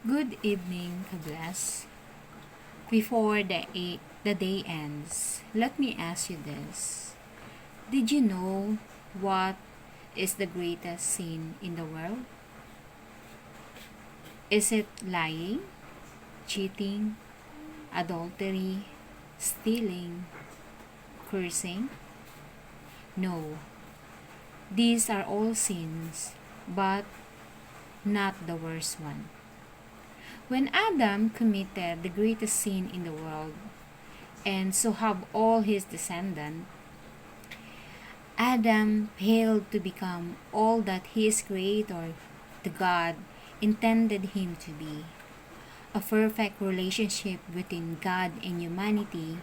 Good evening, Kabless. Before the day ends, let me ask you this. Did you know what is the greatest sin in the world? Is it lying, cheating, adultery, stealing, cursing? No, these are all sins, but not the worst one. When Adam committed the greatest sin in the world, and so have all his descendants, Adam failed to become all that his Creator, the God, intended him to be. A perfect relationship between God and humanity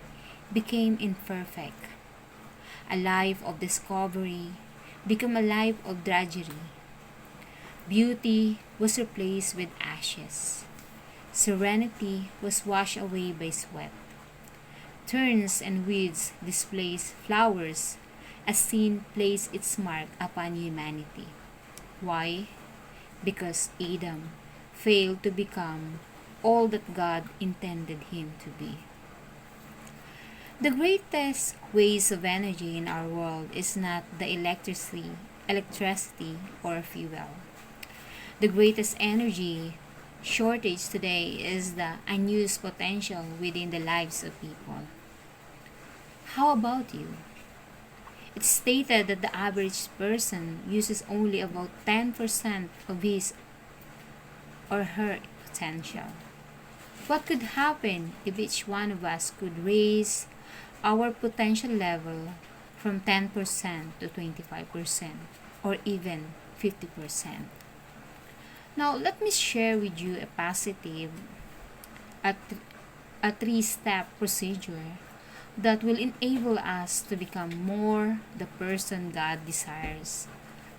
became imperfect. A life of discovery became a life of drudgery. Beauty was replaced with ashes. Serenity was washed away by sweat. Turns and weeds displaced flowers as sin placed its mark upon humanity. Why? Because Adam failed to become all that God intended him to be. The greatest waste of energy in our world is not the electricity or fuel. The greatest energy shortage today is the unused potential within the lives of people. How about you? It's stated that the average person uses only about 10% of his or her potential. What could happen if each one of us could raise our potential level from 10% to 25% or even 50%? Now, let me share with you a positive, a, a three-step procedure that will enable us to become more the person God desires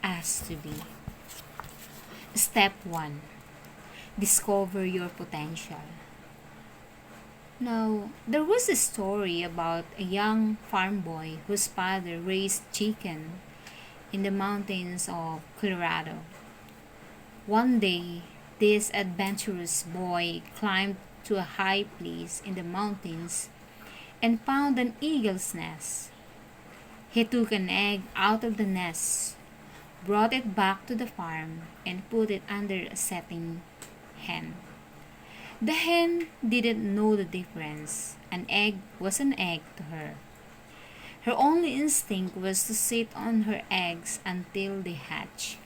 us to be. Step 1. Discover your potential. Now, there was a story about a young farm boy whose father raised chicken in the mountains of Colorado. One day, this adventurous boy climbed to a high place in the mountains and found an eagle's nest. He took an egg out of the nest, brought it back to the farm, and put it under a setting hen. The hen didn't know the difference. An egg was an egg to her. Her only instinct was to sit on her eggs until they hatch.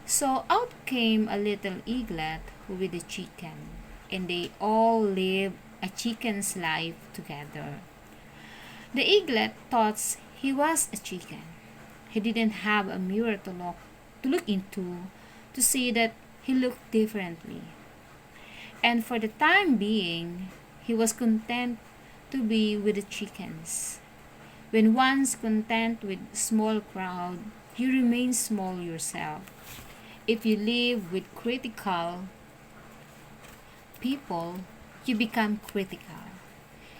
So out came a little eaglet with a chicken, and they all lived a chicken's life together. The eaglet thought he was a chicken. He didn't have a mirror to look into to see that he looked differently. And for the time being, he was content to be with the chickens. When one's content with small crowd, you remain small yourself. If you live with critical people, you become critical.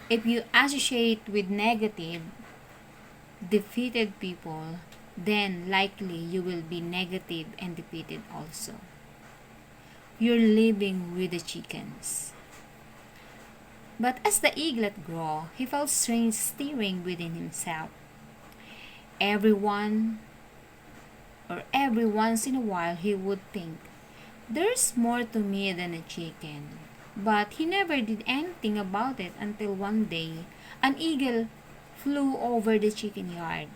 If you associate with negative, defeated people, then likely you will be negative and defeated also. You're living with the chickens. But as the eaglet grew, he felt strange stirring within himself. Everyone or every once in a while he would think, there's more to me than a chicken. But he never did anything about it until one day an eagle flew over the chicken yard,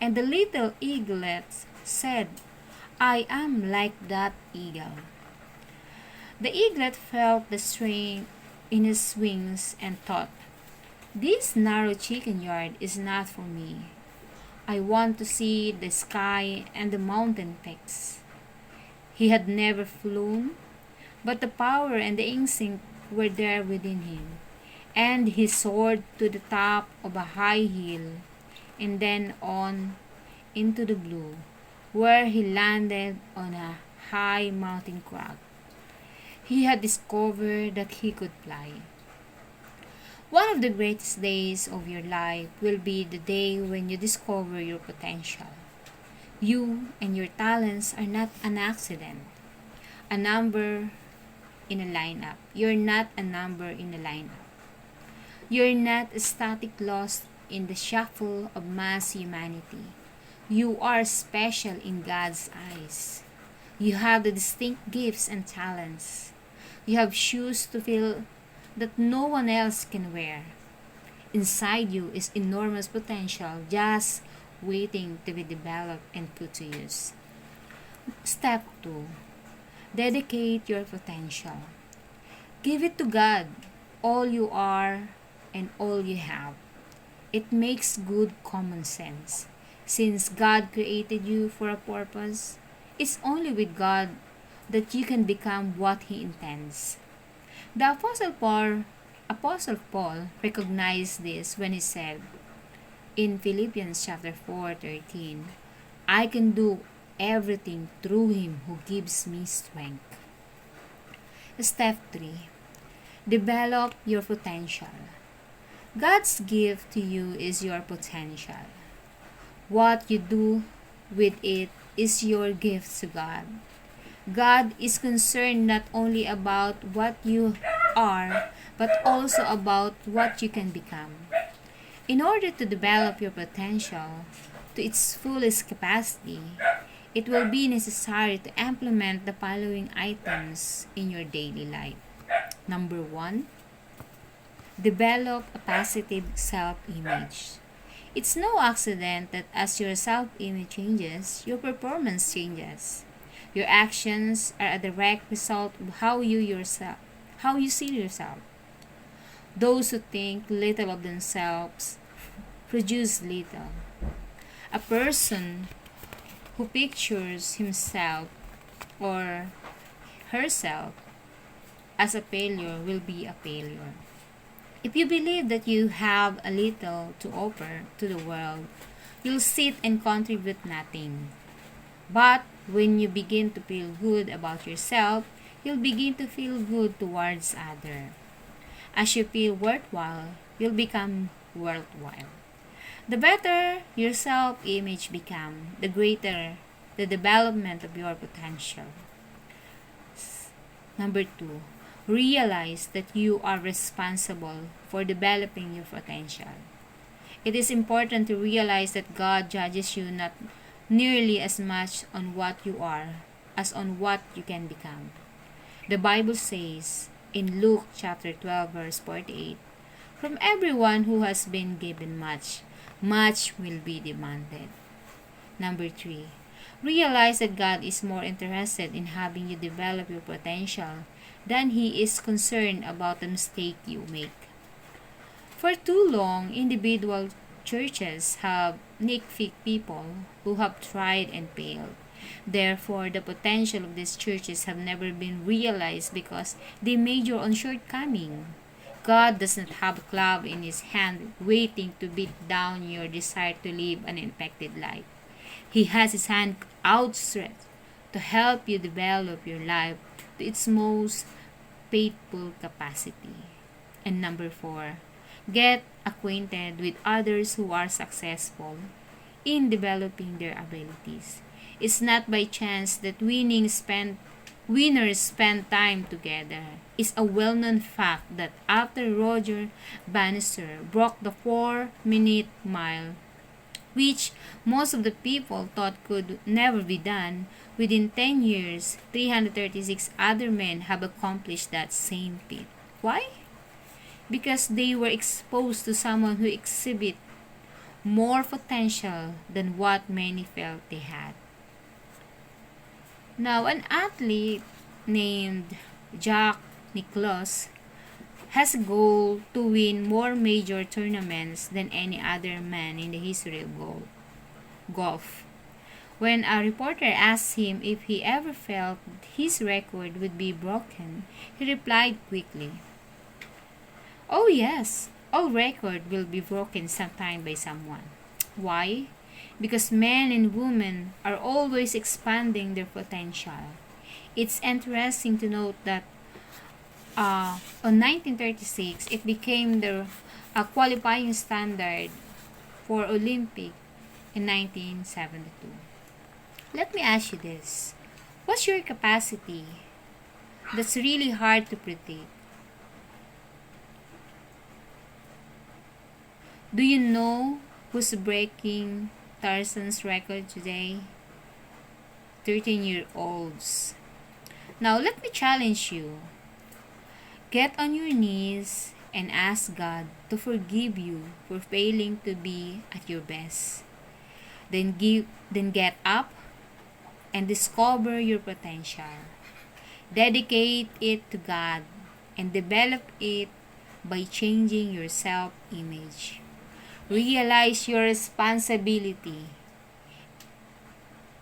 and the little eaglet said, I am like that eagle. The eaglet felt the strain in his wings and thought, this narrow chicken yard is not for me. I want to see the sky and the mountain peaks. He had never flown, but the power and the instinct were there within him, and he soared to the top of a high hill and then on into the blue, where he landed on a high mountain crag. He had discovered that he could fly. One of the greatest days of your life will be the day when you discover your potential. You and your talents are not an accident, a number in a lineup. You're not a number in a lineup. You're not a static lost in the shuffle of mass humanity. You are special in God's eyes. You have the distinct gifts and talents. You have shoes to fill that no one else can wear. Inside you is enormous potential just waiting to be developed and put to use. Step 2. Dedicate your potential. Give it to God, all you are and all you have. It makes good common sense. Since God created you for a purpose, it's only with God that you can become what He intends. The Apostle Paul recognized this when he said in Philippians chapter 4:13, I can do everything through Him who gives me strength. Step 3. Develop your potential. God's gift to you is your potential. What you do with it is your gift to God. God is concerned not only about what you are, but also about what you can become. In order to develop your potential to its fullest capacity, it will be necessary to implement the following items in your daily life. Number 1, develop a positive self-image. It's no accident that as your self-image changes, your performance changes. Your actions are a direct result of how you see yourself. Those who think little of themselves produce little. A person who pictures himself or herself as a failure will be a failure. If you believe that you have a little to offer to the world, you'll sit and contribute nothing. But when you begin to feel good about yourself, you'll begin to feel good towards others. As you feel worthwhile, you'll become worthwhile. The better your self-image becomes, the greater the development of your potential. Number 2, realize that you are responsible for developing your potential. It is important to realize that God judges you not nearly as much on what you are as on what you can become. The Bible says in Luke chapter 12 verse 48, from everyone who has been given much, much will be demanded. Number 3, realize that God is more interested in having you develop your potential than He is concerned about the mistake you make. For too long, individual churches have nitpicked people who have tried and failed. Therefore, the potential of these churches have never been realized because they major on shortcoming. God does not have a club in His hand waiting to beat down your desire to live an infected life. He has His hand outstretched to help you develop your life to its most faithful capacity. And number 4, get acquainted with others who are successful in developing their abilities. It's not by chance that winners spend time together. It's a well-known fact that after Roger Bannister broke the 4-minute mile, which most of the people thought could never be done, within 10 years, 336 other men have accomplished that same feat. Why? Because they were exposed to someone who exhibited more potential than what many felt they had. Now, an athlete named Jack Nicklaus has a goal to win more major tournaments than any other man in the history of golf. When a reporter asked him if he ever felt his record would be broken, he replied quickly, "Oh yes, all record will be broken sometime by someone." Why? Because men and women are always expanding their potential. It's interesting to note that on 1936, it became the qualifying standard for Olympic in 1972. Let me ask you this. What's your capacity? That's really hard to predict. Do you know who's breaking Tarzan's record today? 13-year-olds. Now let me challenge you. Get on your knees and ask God to forgive you for failing to be at your best. Then get up and discover your potential. Dedicate it to God and develop it by changing your self-image. Realize your responsibility.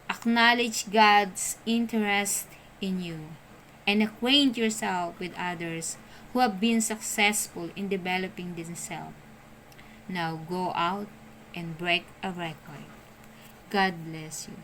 Acknowledge God's interest in you and acquaint yourself with others who have been successful in developing themselves. Now go out and break a record. God bless you.